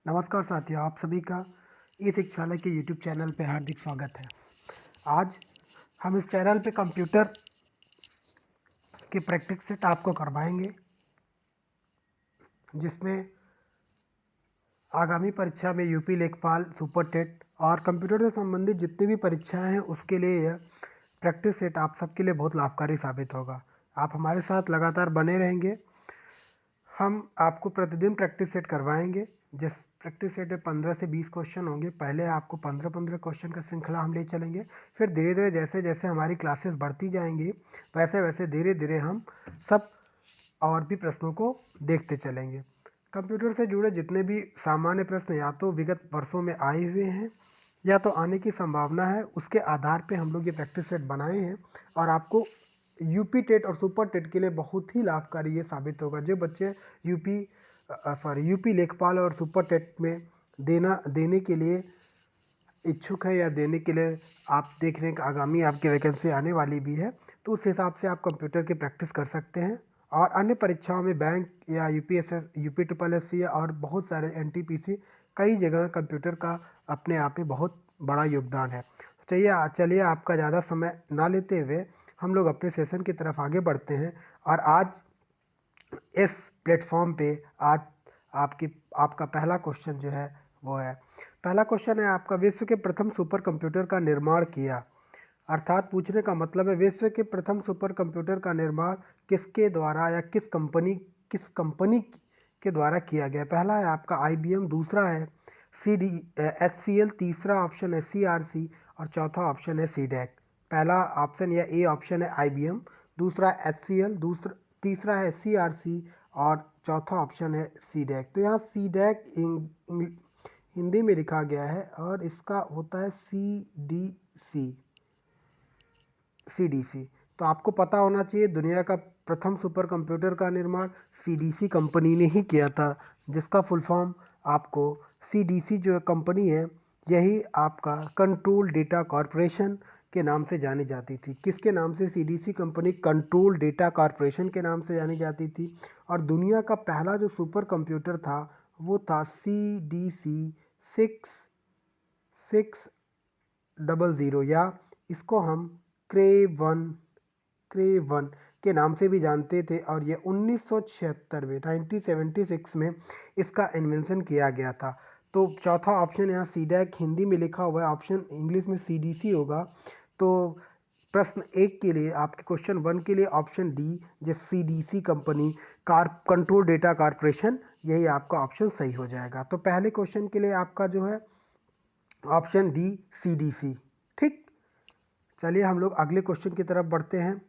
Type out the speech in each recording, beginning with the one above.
नमस्कार साथियों, आप सभी का ई शिक्षालय के यूट्यूब चैनल पे हार्दिक स्वागत है। आज हम इस चैनल पे कंप्यूटर की प्रैक्टिस सेट आपको करवाएंगे, जिसमें आगामी परीक्षा में यूपी लेखपाल, सुपर टेट और कंप्यूटर से संबंधित जितनी भी परीक्षाएं हैं उसके लिए यह प्रैक्टिस सेट आप सबके लिए बहुत लाभकारी साबित होगा। आप हमारे साथ लगातार बने रहेंगे। हम आपको प्रतिदिन प्रैक्टिस सेट करवाएंगे। जिस प्रैक्टिस सेट में 15 से 20 क्वेश्चन होंगे। पहले आपको 15-15 क्वेश्चन का श्रृंखला हम ले चलेंगे, फिर धीरे धीरे जैसे जैसे हमारी क्लासेस बढ़ती जाएंगी वैसे वैसे धीरे धीरे हम सब और भी प्रश्नों को देखते चलेंगे। कंप्यूटर से जुड़े जितने भी सामान्य प्रश्न या तो विगत वर्षों में आए हुए हैं या तो आने की संभावना है, उसके आधार पे हम लोग ये प्रैक्टिस सेट बनाए हैं और आपको यूपी टेट और सुपर टेट के लिए बहुत ही लाभकारी ये साबित होगा। जो बच्चे यूपी लेखपाल और सुपर टेट में देने के लिए इच्छुक है या देने के लिए आप देख रहे हैं कि आगामी आपकी वैकेंसी आने वाली भी है, तो उस हिसाब से आप कंप्यूटर की प्रैक्टिस कर सकते हैं। और अन्य परीक्षाओं में बैंक या यूपीएसएस, यूपी ट्रिपल एस सी और बहुत सारे एनटीपीसी, कई जगह कंप्यूटर का अपने आप में बहुत बड़ा योगदान है। चलिए आपका ज़्यादा समय ना लेते हुए हम लोग अपने सेशन की तरफ आगे बढ़ते हैं। और आज इस प्लेटफॉर्म पे आज आपका पहला क्वेश्चन जो है वो है, पहला क्वेश्चन है आपका, विश्व के प्रथम सुपर कंप्यूटर का निर्माण किया। अर्थात पूछने का मतलब है विश्व के प्रथम सुपर कंप्यूटर का निर्माण किसके द्वारा या किस कंपनी के द्वारा किया गया। पहला है आपका आईबीएम, दूसरा है HCL, तीसरा ऑप्शन है CRC और चौथा ऑप्शन है सीडैक। पहला ऑप्शन या ए ऑप्शन है आईबीएम, दूसरा HCL, तीसरा है CRC और चौथा ऑप्शन है सीडैक। तो यहाँ सीडैक हिंदी में लिखा गया है और इसका होता है CDC। तो आपको पता होना चाहिए दुनिया का प्रथम सुपर कंप्यूटर का निर्माण CDC कंपनी ने ही किया था, जिसका फुल फॉर्म आपको CDC जो कंपनी है यही आपका कंट्रोल डेटा कॉरपोरेशन के नाम से जानी जाती थी। किसके नाम से? CDC company control data corporation के नाम से जानी जाती थी। और दुनिया का पहला जो सुपर कंप्यूटर था वो था CDC 6600, या इसको हम क्रे वन के नाम से भी जानते थे। और ये 1976 में 1976 में इसका इन्वेंशन किया गया था। तो चौथा ऑप्शन यहाँ सीडैक हिंदी में लिखा हुआ है, ऑप्शन इंग्लिश में CDC होगा। तो प्रश्न एक के लिए, आपके क्वेश्चन 1 के लिए ऑप्शन डी, जो CDC company control data corporation, यही आपका ऑप्शन सही हो जाएगा। तो पहले क्वेश्चन के लिए आपका जो है ऑप्शन डी CDC। ठीक, चलिए हम लोग अगले क्वेश्चन की तरफ बढ़ते हैं।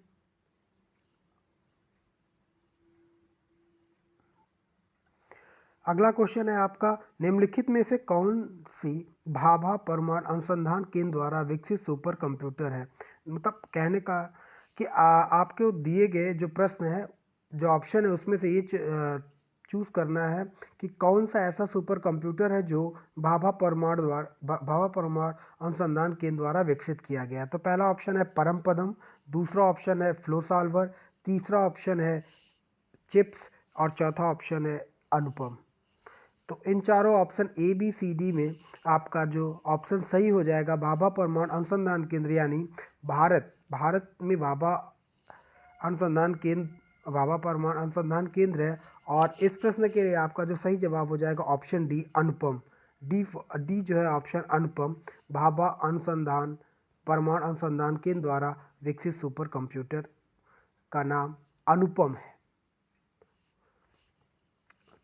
अगला क्वेश्चन है आपका, निम्नलिखित में से कौन सी भाभा परमाणु अनुसंधान केंद्र द्वारा विकसित सुपर कंप्यूटर है। मतलब कहने का कि आपके दिए गए जो प्रश्न है, जो ऑप्शन है उसमें से ये चूज़ करना है कि कौन सा ऐसा सुपर कंप्यूटर है जो भाभा परमाणु अनुसंधान केंद्र द्वारा विकसित किया गया। तो पहला ऑप्शन है परमपदम, दूसरा ऑप्शन है फ्लो सॉल्वर, तीसरा ऑप्शन है चिप्स और चौथा ऑप्शन है अनुपम। तो इन चारों ऑप्शन ABCD में आपका जो ऑप्शन सही हो जाएगा भाभा परमाणु अनुसंधान केंद्र, यानी भारत में भाभा परमाणु अनुसंधान केंद्र है। और इस प्रश्न के लिए आपका जो सही जवाब हो जाएगा ऑप्शन डी अनुपम। डी जो है ऑप्शन अनुपम, भाभा परमाणु अनुसंधान केंद्र द्वारा विकसित सुपर कंप्यूटर का नाम अनुपम है।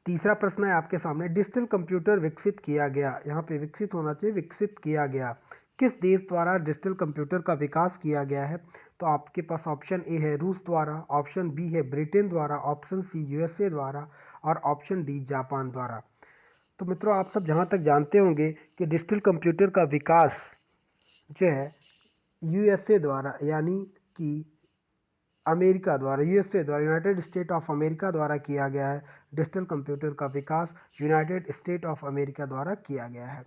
तीसरा प्रश्न है आपके सामने, डिजिटल कंप्यूटर विकसित किया गया, यहाँ पे विकसित होना चाहिए, विकसित किया गया किस देश द्वारा डिजिटल कंप्यूटर का विकास किया गया है। तो आपके पास ऑप्शन ए है रूस द्वारा, ऑप्शन बी है ब्रिटेन द्वारा, ऑप्शन सी USA द्वारा और ऑप्शन डी जापान द्वारा। तो मित्रों, आप सब जहाँ तक जानते होंगे कि डिजिटल कंप्यूटर का विकास जो है USA द्वारा, यानी कि अमेरिका द्वारा, USA द्वारा, यूनाइटेड स्टेट ऑफ अमेरिका द्वारा किया गया है। डिजिटल कंप्यूटर का विकास यूनाइटेड स्टेट ऑफ अमेरिका द्वारा किया गया है।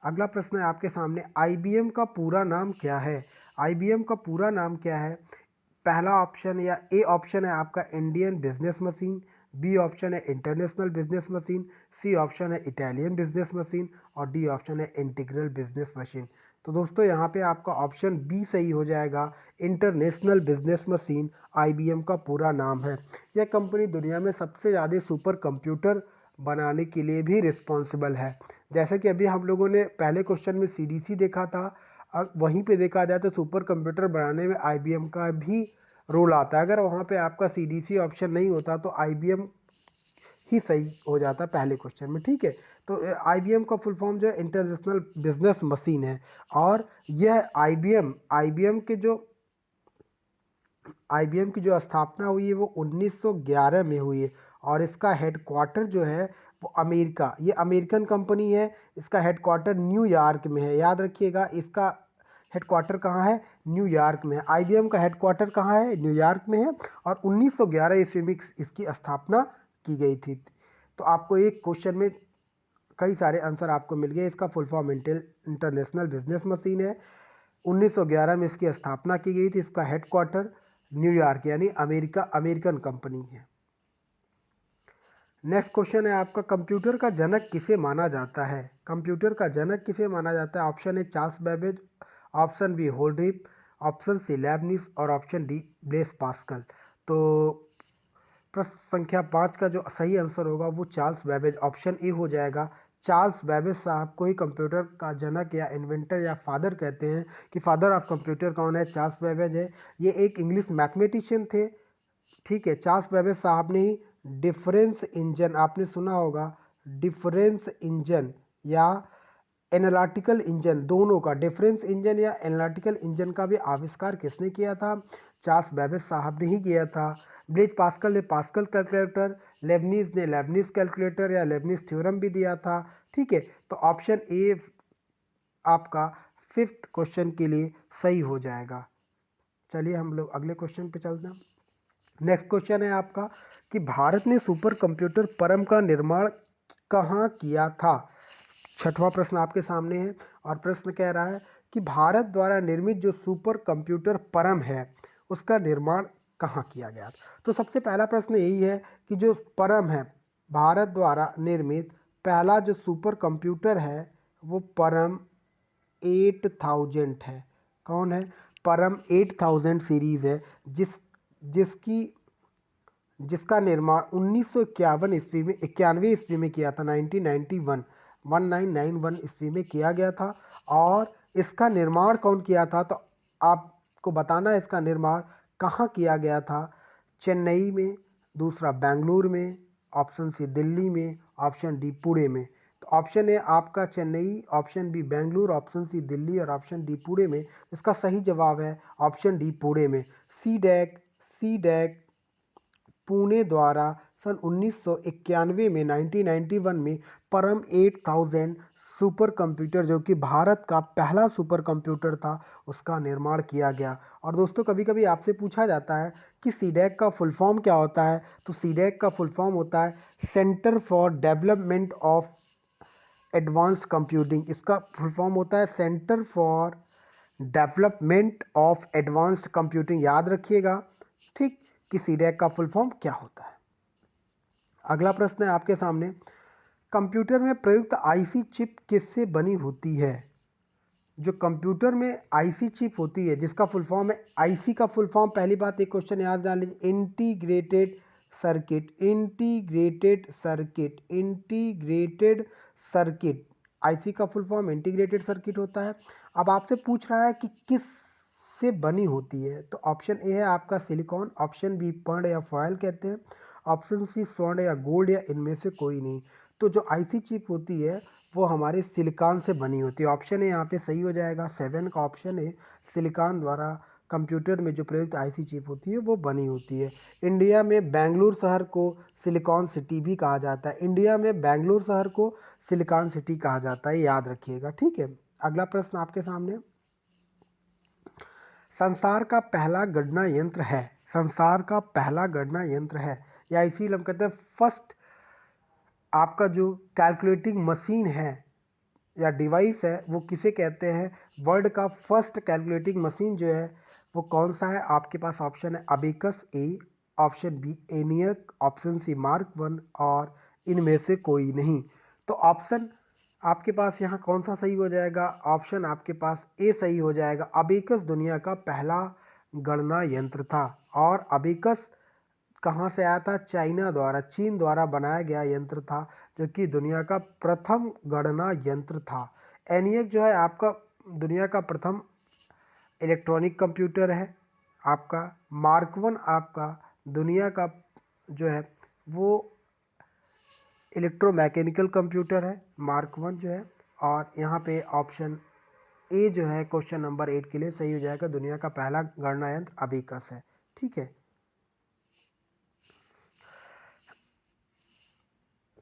अगला प्रश्न है आपके सामने, IBM का पूरा नाम क्या है। IBM का पूरा नाम क्या है। पहला ऑप्शन या ए ऑप्शन है आपका Indian business machine, B option है international business machine, C option है इटालियन बिजनेस मशीन और डी ऑप्शन है इंटीग्रल बिजनेस मशीन। तो दोस्तों यहाँ पे आपका ऑप्शन बी सही हो जाएगा। इंटरनेशनल बिजनेस मशीन आईबीएम का पूरा नाम है। यह कंपनी दुनिया में सबसे ज़्यादा सुपर कंप्यूटर बनाने के लिए भी रिस्पॉन्सिबल है। जैसे कि अभी हम लोगों ने पहले क्वेश्चन में सीडीसी देखा था, अब वहीं पे देखा जाए तो सुपर कंप्यूटर बनाने में आईबीएम का भी रोल आता है। अगर वहाँ पे आपका सीडीसी ऑप्शन नहीं होता तो आईबीएम ही सही हो जाता पहले क्वेश्चन में, ठीक है। तो आईबीएम का फुल फॉर्म जो है इंटरनेशनल बिजनेस मशीन है। और यह आईबीएम की जो स्थापना हुई है वो 1911 में हुई है और इसका हेडक्वार्टर जो है वो अमेरिका, ये अमेरिकन कंपनी है। इसका हेडक्वार्टर न्यूयॉर्क में है, याद रखिएगा। इसका हेडक्वार्टर कहाँ है? न्यूयॉर्क में है। आईबीएम का हेडक्वार्टर कहाँ है? न्यूयॉर्क में है और 1911 ईस्वी में इसकी स्थापना की गई थी। तो आपको एक क्वेश्चन में कई सारे आंसर आपको मिल गए। इसका full form international business machine है। 1911 में इसकी स्थापना की गई थी। इसका हेडक्वार्टर न्यूयॉर्क यानी अमेरिका, अमेरिकन कंपनी है। नेक्स्ट क्वेश्चन है आपका, कंप्यूटर का जनक किसे माना जाता है? कंप्यूटर का जनक किसे माना जाता है? Option A Charles Babbage, option B Hollerith, option C Leibniz और ऑप्शन डी ब्लेस पास्कल। तो प्रश्न संख्या 5 का जो सही आंसर होगा वो चार्ल्स बेबेज, ऑप्शन ए हो जाएगा। चार्ल्स बेबेज साहब को ही कंप्यूटर का जनक या इन्वेंटर या फादर कहते हैं। कि फादर ऑफ कंप्यूटर कौन है? चार्ल्स बेबेज है। ये एक इंग्लिश मैथमेटिशियन थे, ठीक है। चार्ल्स बेबेज साहब ने ही डिफरेंस इंजन, आपने सुना होगा, डिफरेंस इंजन या एनालिटिकल इंजन, दोनों का, डिफरेंस इंजन या एनालिटिकल इंजन का भी आविष्कार किसने किया था? चार्ल्स बेबेज साहब ने ही किया था। ब्लेज पास्कल ने पास्कल कैलकुलेटर, लेबनीज ने लेबनीज कैलकुलेटर या लेबनीज थ्योरम भी दिया था, ठीक है। तो ऑप्शन ए आपका 5th क्वेश्चन के लिए सही हो जाएगा। चलिए हम लोग अगले क्वेश्चन पे चलते हैं। नेक्स्ट क्वेश्चन है आपका कि भारत ने सुपर कंप्यूटर परम का निर्माण कहाँ किया था? 6वां प्रश्न आपके सामने है और प्रश्न कह रहा है कि भारत द्वारा निर्मित जो सुपर कंप्यूटर परम है उसका निर्माण कहाँ किया गया? तो सबसे पहला प्रश्न यही है कि जो परम है, भारत द्वारा निर्मित पहला जो सुपर कंप्यूटर है वो परम 8000 है। कौन है? परम 8000 सीरीज़ है जिसका निर्माण 1951 ईस्वी में, 91 ईस्वी में किया था। 1991 ईस्वी में किया गया था। और इसका निर्माण कौन किया था? तो आपको बताना है इसका निर्माण कहाँ किया गया था। चेन्नई में, दूसरा बेंगलुरु में, ऑप्शन सी दिल्ली में, ऑप्शन डी पुणे में। तो ऑप्शन ए आपका Chennai, option B Bengaluru, option C Delhi और ऑप्शन डी पुणे में। इसका सही जवाब है ऑप्शन डी पुणे में। सी डैक पुणे द्वारा सन 1991 में 1991 में परम 8000 सुपर कंप्यूटर, जो कि भारत का पहला सुपर कंप्यूटर था, उसका निर्माण किया गया। और दोस्तों कभी कभी आपसे पूछा जाता है कि सीडैक का फुल फॉर्म क्या होता है? तो सीडैक का फुल फॉर्म होता है centre for development of advanced computing. इसका फुल फॉर्म होता है centre for development of advanced computing, याद रखिएगा, ठीक, कि सीडैक का फुल फॉर्म क्या होता है। अगला प्रश्न है आपके सामने, कंप्यूटर में प्रयुक्त आईसी चिप किससे बनी होती है? जो कंप्यूटर में आईसी चिप होती है जिसका फुल फॉर्म है, आईसी का फुल फॉर्म, पहली बात एक क्वेश्चन याद डाल लीजिए, integrated circuit, integrated circuit, integrated circuit. IC का फुल फॉर्म इंटीग्रेटेड सर्किट होता है। अब आपसे पूछ रहा है कि किस से बनी होती है, तो ऑप्शन ए है आपका सिलिकॉन, ऑप्शन बी पर्ण या फॉयल कहते हैं, ऑप्शन सी स्वर्ण या गोल्ड या इनमें से कोई नहीं। तो जो आईसी चिप होती है वो हमारे सिलिकॉन से बनी होती है। ऑप्शन ए यहाँ पे सही हो जाएगा। 7 का ऑप्शन है, सिलिकॉन द्वारा कंप्यूटर में जो प्रयुक्त आईसी चिप होती है वो बनी होती है। इंडिया में बेंगलुरु शहर को सिलिकॉन सिटी भी कहा जाता है। इंडिया में बेंगलुरु शहर को सिलिकॉन सिटी कहा जाता है, याद रखिएगा, ठीक है। अगला प्रश्न आपके सामने, संसार का पहला गणना यंत्र है, संसार का पहला गणना यंत्र है, या इसीलिए हम कहते हैं फर्स्ट, आपका जो कैलकुलेटिंग मशीन है या डिवाइस है वो किसे कहते हैं? वर्ल्ड का फर्स्ट कैलकुलेटिंग मशीन जो है वो कौन सा है? आपके पास ऑप्शन है abacus A, option B ENIAC, option C Mark one और इनमें से कोई नहीं। तो ऑप्शन आपके पास यहाँ कौन सा सही हो जाएगा? ऑप्शन आपके पास ए सही हो जाएगा। अबेकस दुनिया का पहला गणना यंत्र था और अबेकस कहाँ से आया था? चाइना द्वारा, चीन द्वारा बनाया गया यंत्र था जो कि दुनिया का प्रथम गणना यंत्र था। एनियक जो है आपका दुनिया का प्रथम इलेक्ट्रॉनिक कंप्यूटर है आपका। मार्क वन आपका दुनिया का जो है वो इलेक्ट्रोमैकेनिकल कंप्यूटर है, मार्क वन जो है। और यहाँ पे ऑप्शन ए जो है क्वेश्चन नंबर 8 के लिए सही हो जाएगा। दुनिया का पहला गणना यंत्र अबेकस है। ठीक है।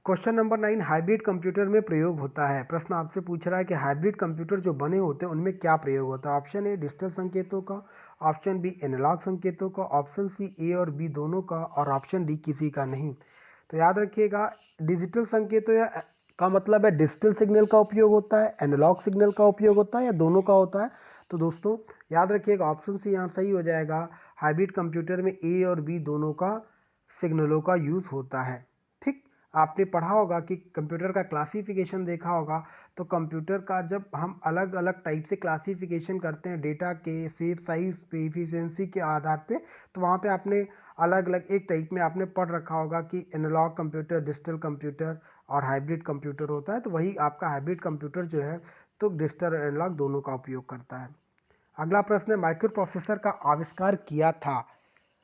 क्वेश्चन नंबर 9 हाइब्रिड कंप्यूटर में प्रयोग होता है। प्रश्न आपसे पूछ रहा है कि हाइब्रिड कंप्यूटर जो बने होते हैं उनमें क्या प्रयोग होता है। ऑप्शन ए डिजिटल संकेतों का, ऑप्शन बी एनालॉग संकेतों का, ऑप्शन सी ए और बी दोनों का और ऑप्शन डी किसी का नहीं। तो याद रखिएगा डिजिटल संकेतों या का मतलब है डिजिटल सिग्नल का उपयोग होता है, एनालॉग सिग्नल का उपयोग होता है या दोनों का होता है। तो दोस्तों याद रखिएगा ऑप्शन सी यहाँ सही हो जाएगा। हाइब्रिड कंप्यूटर में ए और बी दोनों का सिग्नलों का यूज़ होता है। ठीक, आपने पढ़ा होगा कि कंप्यूटर का क्लासिफिकेशन देखा होगा। तो कंप्यूटर का जब हम अलग अलग टाइप से क्लासिफिकेशन करते हैं डेटा के शेप साइज पे इफिशियंसी के आधार पे, तो वहाँ पे आपने अलग अलग एक टाइप में आपने पढ़ रखा होगा कि एनालॉग कंप्यूटर, डिजिटल कंप्यूटर और हाइब्रिड कंप्यूटर होता है। तो वही आपका हाइब्रिड कंप्यूटर जो है तो डिजिटल और एनालॉग दोनों का उपयोग करता है। अगला प्रश्न है माइक्रो प्रोसेसर का आविष्कार किया था।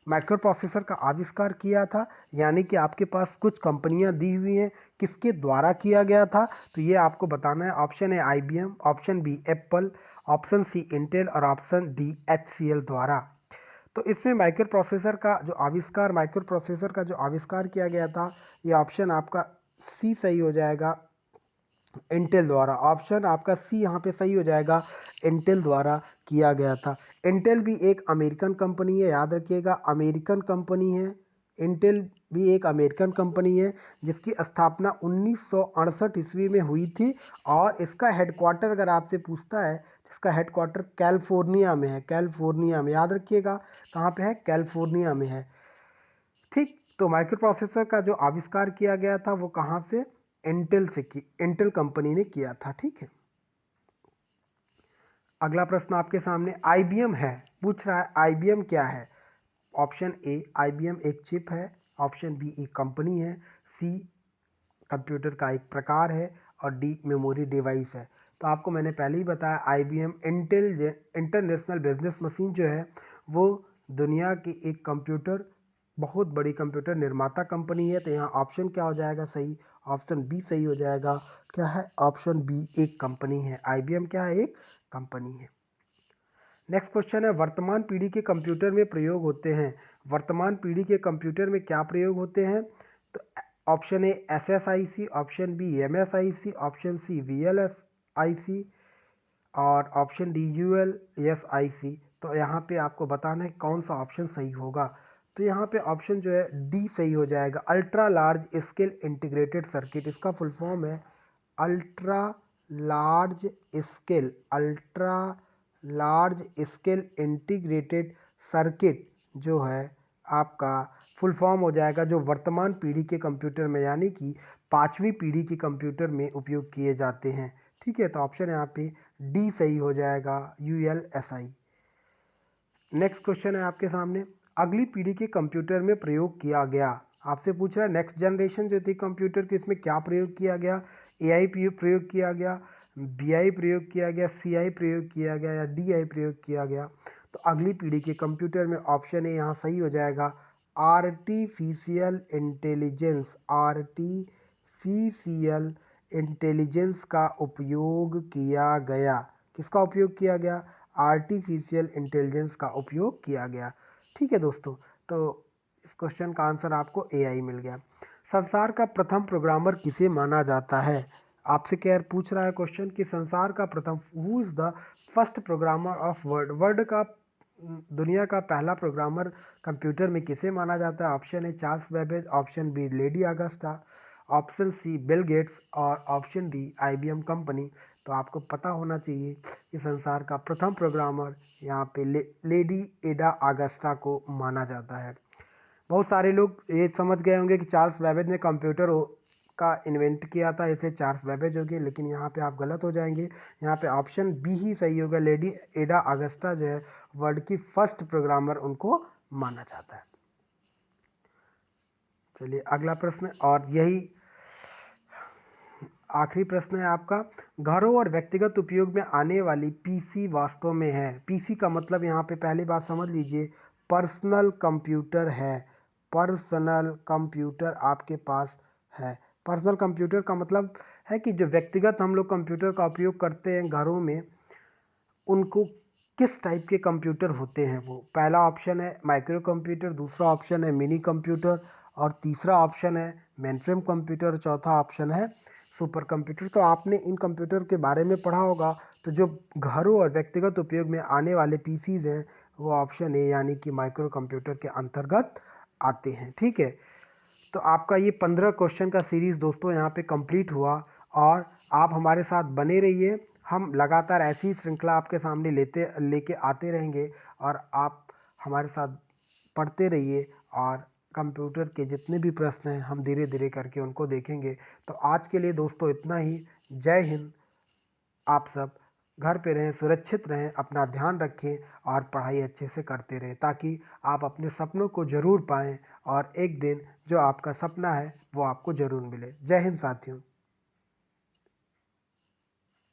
माइक्रो प्रोसेसर का आविष्कार किया था यानी कि आपके पास कुछ कंपनियां दी हुई हैं, किसके द्वारा किया गया था तो ये आपको बताना है। Option A IBM, option B Apple, option C Intel और ऑप्शन डी HCL द्वारा। तो इसमें माइक्रो प्रोसेसर का जो आविष्कार किया गया था ये ऑप्शन आपका सी सही हो जाएगा, इंटेल द्वारा। ऑप्शन आपका सी यहाँ पे सही हो जाएगा, इंटेल द्वारा किया गया था। इंटेल भी एक अमेरिकन कंपनी है, याद रखिएगा अमेरिकन कंपनी है। इंटेल भी एक अमेरिकन कंपनी है जिसकी स्थापना 1968 ईस्वी में हुई थी और इसका हेडक्वार्टर अगर आपसे पूछता है तो इसका हेडक्वार्टर कैलिफोर्निया में है। कैलिफोर्निया में, याद रखिएगा कहाँ पे है? कैलिफोर्निया में है। ठीक, तो माइक्रो प्रोसेसर का जो आविष्कार किया गया था वो कहाँ से? इंटेल कंपनी ने किया था। ठीक है। अगला प्रश्न आपके सामने IBM है, पूछ रहा है IBM क्या है। ऑप्शन ए IBM एक चिप है, ऑप्शन बी एक कंपनी है, सी कंप्यूटर का एक प्रकार है और डी मेमोरी डिवाइस है। तो आपको मैंने पहले ही बताया IBM इंटरनेशनल बिजनेस मशीन जो है वो दुनिया की एक कंप्यूटर बहुत बड़ी कंप्यूटर निर्माता कंपनी है। तो यहाँ ऑप्शन क्या हो जाएगा सही? ऑप्शन बी सही हो जाएगा। क्या है? ऑप्शन बी एक कंपनी है। IBM क्या है? एक कंपनी है। नेक्स्ट क्वेश्चन है वर्तमान पीढ़ी के कंप्यूटर में प्रयोग होते हैं। वर्तमान पीढ़ी के कंप्यूटर में क्या प्रयोग होते हैं? तो option A SSIC, option B MSIC, option C VLSIC और ऑप्शन डी ULSIC। तो यहाँ पे आपको बताना है कौन सा ऑप्शन सही होगा। तो यहाँ पे ऑप्शन जो है डी सही हो जाएगा, ultra large scale integrated circuit. इसका फुल फॉर्म है ultra large scale integrated circuit जो है आपका फुल फॉर्म हो जाएगा, जो वर्तमान पीढ़ी के कंप्यूटर में यानी कि 5वीं पीढ़ी के कंप्यूटर में उपयोग किए जाते हैं। ठीक है, तो ऑप्शन यहाँ पे डी सही हो जाएगा, ULSI। नेक्स्ट क्वेश्चन है आपके सामने अगली पीढ़ी के कंप्यूटर में प्रयोग किया गया। आपसे पूछ रहा है नेक्स्ट जनरेशन जो थी कंप्यूटर की इसमें क्या प्रयोग किया गया? AI प्रयोग किया गया, BI प्रयोग किया गया, CI प्रयोग किया गया या DI प्रयोग किया गया। तो अगली पीढ़ी के कंप्यूटर में ऑप्शन ए यहाँ सही हो जाएगा, आर्टिफिशियल इंटेलिजेंस का उपयोग किया गया। किसका उपयोग किया गया? आर्टिफिशियल इंटेलिजेंस का उपयोग किया गया। ठीक है दोस्तों, तो इस क्वेश्चन का आंसर आपको AI मिल गया। संसार का प्रथम प्रोग्रामर किसे माना जाता है? आपसे क्या पूछ रहा है क्वेश्चन कि संसार का प्रथम, who is the first programmer of world का दुनिया का पहला प्रोग्रामर कंप्यूटर में किसे माना जाता है? Option A Charles Babbage, option B Lady Augusta, option C Bill Gates और ऑप्शन डी IBM कंपनी। तो आपको पता होना चाहिए कि संसार का प्रथम प्रोग्रामर यहाँ पे लेडी एडा ऑगस्टा को माना जाता है। बहुत सारे लोग ये समझ गए होंगे कि चार्ल्स बैबेज ने का इन्वेंट किया था, इसे चार्ल्स बैबेज होगी, लेकिन यहाँ पे आप गलत हो जाएंगे। यहाँ पे ऑप्शन बी ही सही होगा। लेडी एडा अगस्टा जो है वर्ल्ड की फर्स्ट प्रोग्रामर उनको माना जाता है। चलिए अगला प्रश्न, और यही आखिरी प्रश्न है आपका। घरों और व्यक्तिगत उपयोग में आने वाली पीसी वास्तव में है, पीसी का मतलब यहाँ पे पहली बात समझ लीजिए, पर्सनल कंप्यूटर है। पर्सनल कंप्यूटर आपके पास है। पर्सनल कंप्यूटर का मतलब है कि जो व्यक्तिगत हम लोग कंप्यूटर का उपयोग करते हैं घरों में, उनको किस टाइप के कंप्यूटर होते हैं वो। पहला ऑप्शन है माइक्रो कंप्यूटर, दूसरा ऑप्शन है मिनी कंप्यूटर, और तीसरा ऑप्शन है मेनफ्रेम कंप्यूटर, चौथा ऑप्शन है सुपर कंप्यूटर। तो आपने इन कंप्यूटर के बारे में पढ़ा होगा। तो जो घरों और व्यक्तिगत उपयोग में आने वाले पीसीज हैं वो ऑप्शन ए यानी कि माइक्रो कंप्यूटर के अंतर्गत आते हैं। ठीक है, तो आपका ये 15 क्वेश्चन का सीरीज़ दोस्तों यहाँ पे कंप्लीट हुआ, और आप हमारे साथ बने रहिए। हम लगातार ऐसी श्रृंखला आपके सामने लेके आते रहेंगे, और आप हमारे साथ पढ़ते रहिए, और कंप्यूटर के जितने भी प्रश्न हैं हम धीरे धीरे करके उनको देखेंगे। तो आज के लिए दोस्तों इतना ही। जय हिंद। आप सब घर पे रहें, सुरक्षित रहें, अपना ध्यान रखें, और पढ़ाई अच्छे से करते रहें, ताकि आप अपने सपनों को ज़रूर पाएं, और एक दिन जो आपका सपना है वो आपको ज़रूर मिले। जय हिंद साथियों।